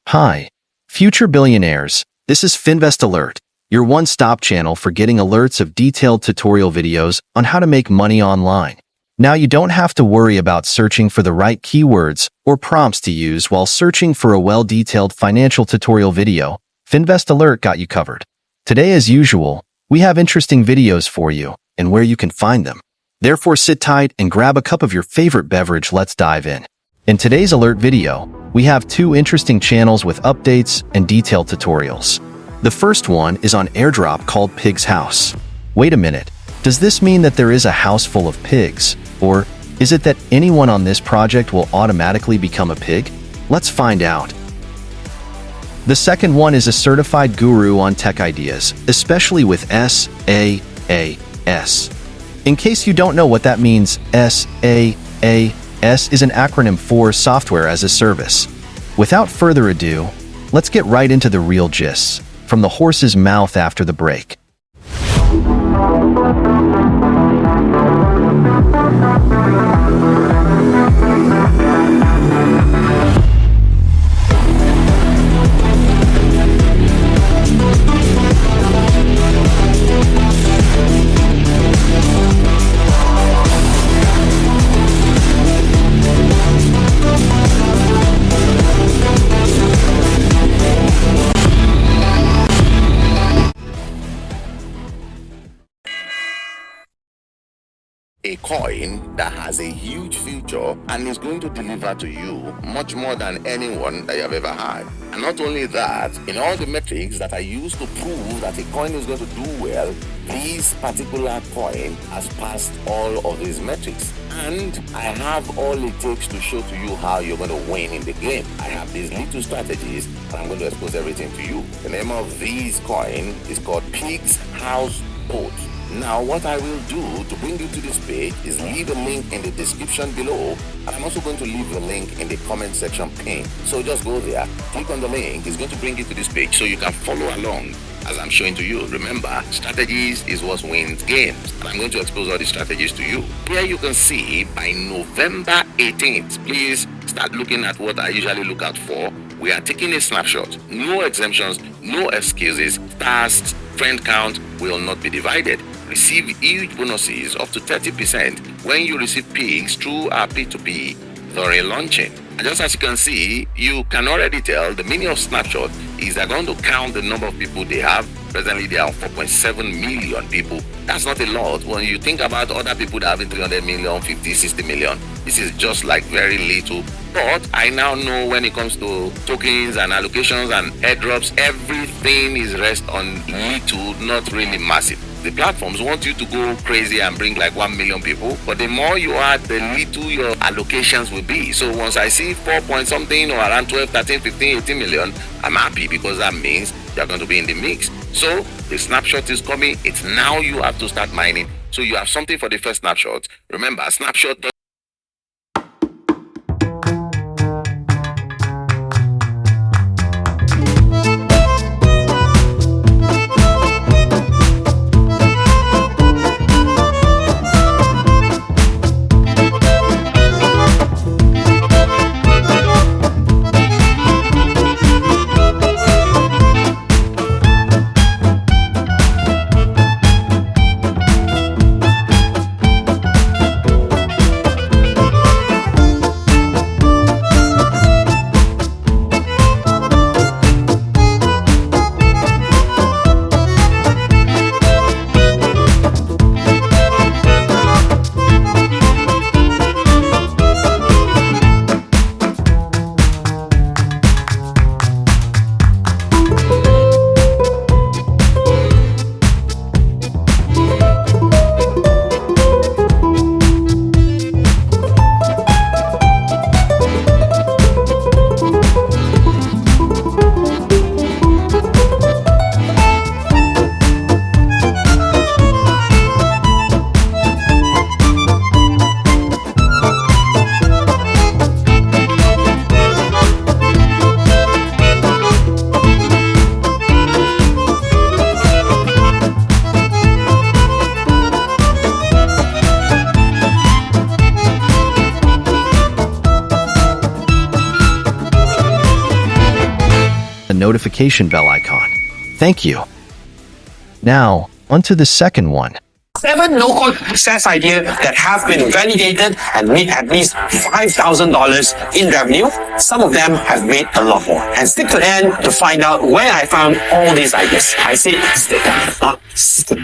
Hi, future billionaires. This is Finvest Alert, your one-stop channel for getting alerts of detailed tutorial videos on how to make money online. Now you don't have to worry about searching for the right keywords or prompts to use while searching for a well-detailed financial tutorial video. Finvest Alert got you covered. Today, as usual, we have interesting videos for you and where you can find them. Therefore, sit tight and grab a cup of your favorite beverage. Let's dive in. In today's alert video, we have two interesting channels with updates and detailed tutorials. The first one is on Airdrop called Pig's House. Wait a minute, does this mean that there is a house full of pigs? Or is it that anyone on this project will automatically become a pig? Let's find out. The second one is a certified guru on tech ideas, especially with SaaS. In case you don't know what that means, SaaS is an acronym for Software as a Service. Without further ado, let's get right into the real gists, from the horse's mouth after the break. A coin that has a huge future and is going to deliver to you much more than anyone that you have ever had. And not only that, in all the metrics that I use to prove that a coin is going to do well, this particular coin has passed all of these metrics. And I have all it takes to show to you how you're going to win in the game. I have these little strategies and I'm going to expose everything to you. The name of this coin is called Pig's House Boat. Now, what I will do to bring you to this page is leave a link in the description below, and I'm also going to leave a link in the comment section pinned. So just go there, click on the link. It's going to bring you to this page so you can follow along as I'm showing to you. Remember, strategies is what wins games, and I'm going to expose all the strategies to you. Here you can see by November 18th, please start looking at what I usually look out for. We are taking a snapshot. No exemptions, no excuses. Tasks, friend count will not be divided. Receive huge bonuses up to 30% when you receive pigs through our P2P during launching. And just as you can see, you can already tell the meaning of snapshot is they're going to count the number of people they have. Presently, there are 4.7 million people. That's not a lot when you think about other people that have 300 million, 50, 60 million. This is just like very little. But I now know when it comes to tokens and allocations and airdrops, everything is rest on little, not really massive. The platforms want you to go crazy and bring like 1 million people, but the more you add, the little your allocations will be. So once I see 4 point something or around 12, 13, 15, 18 million, I'm happy because that means you're going to be in the mix. So the snapshot is coming. It's now you have to start mining. So you have something for the first snapshot. Remember, snapshot notification bell icon. Thank you. Now, onto the second one. 7 no-code SaaS ideas that have been validated and made at least $5,000 in revenue. Some of them have made a lot more. And stick to the end to find out where I found all these ideas. I said stick, not stick.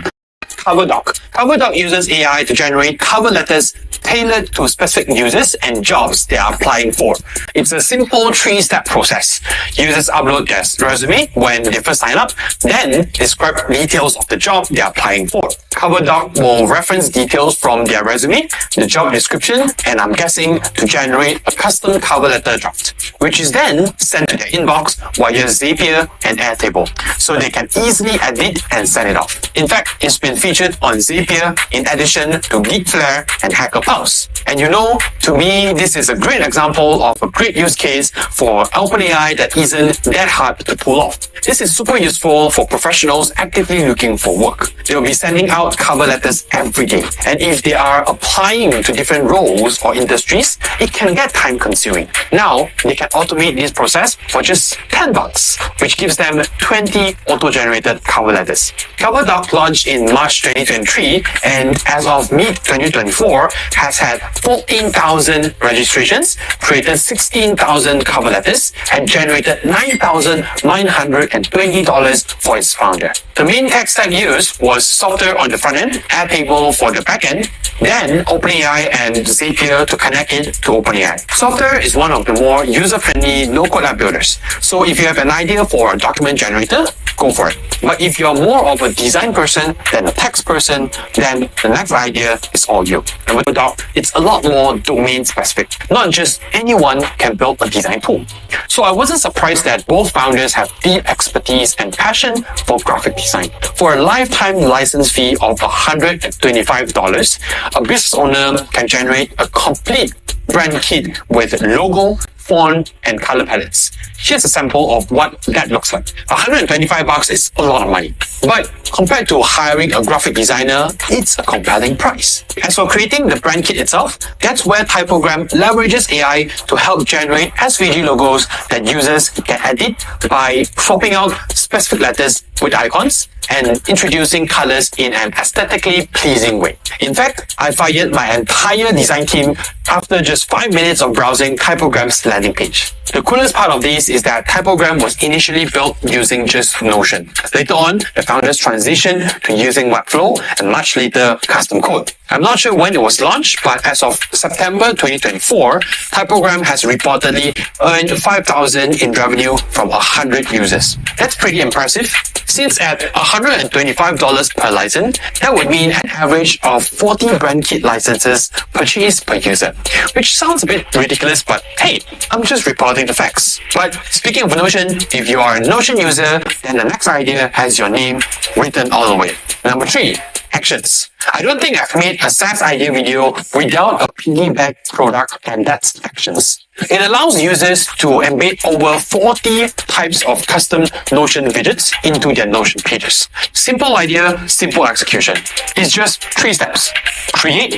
CoverDoc. CoverDoc uses AI to generate cover letters tailored to specific users and jobs they are applying for. It's a simple 3-step process. Users upload their resume when they first sign up, then describe details of the job they are applying for. CoverDoc will reference details from their resume, the job description, and I'm guessing to generate a custom cover letter draft, which is then sent to their inbox via Zapier and Airtable, so they can easily edit and send it off. In fact, it's been featured on Zapier in addition to Geekflare and HackerPulse. And you know, to me, this is a great example of a great use case for OpenAI that isn't that hard to pull off. This is super useful for professionals actively looking for work. They'll be sending out cover letters every day. And if they are applying to different roles or industries, it can get time consuming. Now, they can automate this process for just $10, which gives them 20 auto-generated cover letters. CoverDoc launched in March 2023, and as of mid-2024, has had 14,000 registrations, created 16,000 cover letters, and generated $9,920 for its founder. The main tech stack used was software on the front end, Airtable for the back end, then OpenAI and Zapier to connect it to OpenAI. Software is one of the more user-friendly no-code app builders. So if you have an idea for a document generator, go for it. But if you're more of a design person than a text person, then the next idea is all you. And with CoverDoc, it's a lot more domain specific. Not just anyone can build a design tool. So I wasn't surprised that both founders have deep expertise and passion for graphic design. For a lifetime license fee of $125, a business owner can generate a complete brand kit with logo, font, and color palettes. Here's a sample of what that looks like. $125 is a lot of money. But compared to hiring a graphic designer, it's a compelling price. As for creating the brand kit itself, that's where Typogram leverages AI to help generate SVG logos that users can edit by swapping out specific letters with icons and introducing colors in an aesthetically pleasing way. In fact, I fired my entire design team after just 5 minutes of browsing Typogram's landing page. The coolest part of this is that Typogram was initially built using just Notion. Later on, the founders transitioned to using Webflow and much later custom code. I'm not sure when it was launched, but as of September 2024, Typogram has reportedly earned $5,000 in revenue from 100 users. That's pretty impressive. Since at $125 per license, that would mean an average of 40 brand kit licenses purchased per user, which sounds a bit ridiculous, but hey, I'm just reporting the facts. But speaking of Notion, if you are a Notion user, then the next idea has your name written all the way. Number 3, actions. I don't think I've made a SaaS idea video without a piggyback product, and that's actions. It allows users to embed over 40 types of custom Notion widgets into their Notion pages. Simple idea, simple execution. It's just 3 steps. Create,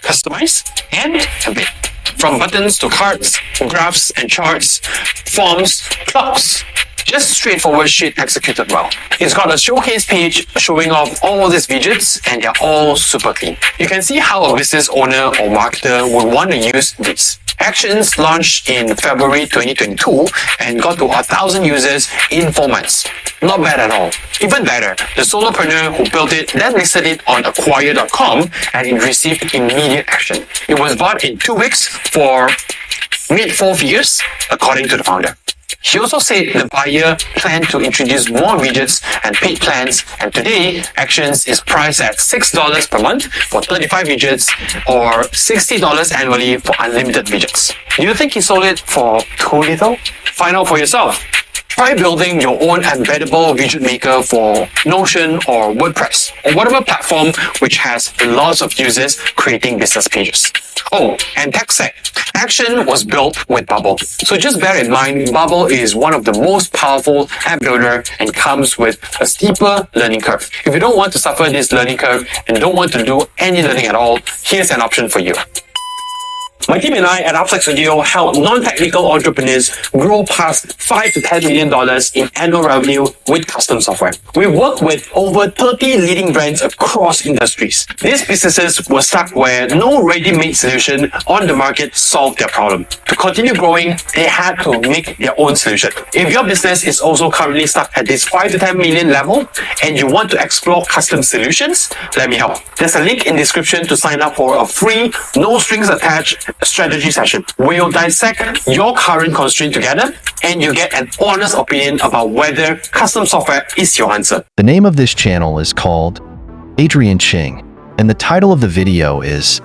customize, and embed. From buttons to cards, graphs and charts, forms, clocks. Just straightforward shit executed well. It's got a showcase page showing off all these widgets, and they're all super clean. You can see how a business owner or marketer would want to use this. Actions launched in February 2022 and got to 1,000 users in 4 months. Not bad at all. Even better, the solopreneur who built it then listed it on acquire.com and it received immediate action. It was bought in 2 weeks for mid-4 figures, according to the founder. He also said the buyer planned to introduce more widgets and paid plans, and today, Actions is priced at $6 per month for 35 widgets or $60 annually for unlimited widgets. Do you think he sold it for too little? Find out for yourself. Try building your own embeddable widget maker for Notion or WordPress or whatever platform which has lots of users creating business pages. Oh, and TechSec. Action was built with Bubble. So just bear in mind, Bubble is one of the most powerful app builder and comes with a steeper learning curve. If you don't want to suffer this learning curve and don't want to do any learning at all, here's an option for you. My team and I at Upflex Studio help non-technical entrepreneurs grow past $5 to $10 million in annual revenue with custom software. We work with over 30 leading brands across industries. These businesses were stuck where no ready-made solution on the market solved their problem. To continue growing, they had to make their own solution. If your business is also currently stuck at this 5 to 10 million level and you want to explore custom solutions, let me help. There's a link in the description to sign up for a free, no strings attached strategy session. We'll dissect your current constraint together and you get an honest opinion about whether custom software is your answer. The name of this channel is called Adrian Ching, and the title of the video is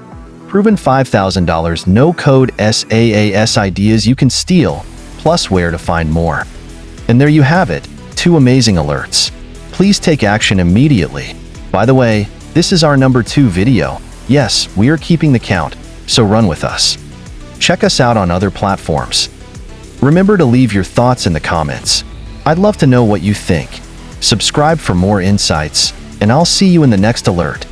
Proven $5,000 No-Code SaaS Ideas You Can Steal, plus where to find more. And there you have it, 2 amazing alerts. Please take action immediately. By the way, this is our number 2 video. Yes, we are keeping the count, so run with us. Check us out on other platforms. Remember to leave your thoughts in the comments. I'd love to know what you think. Subscribe for more insights, and I'll see you in the next alert.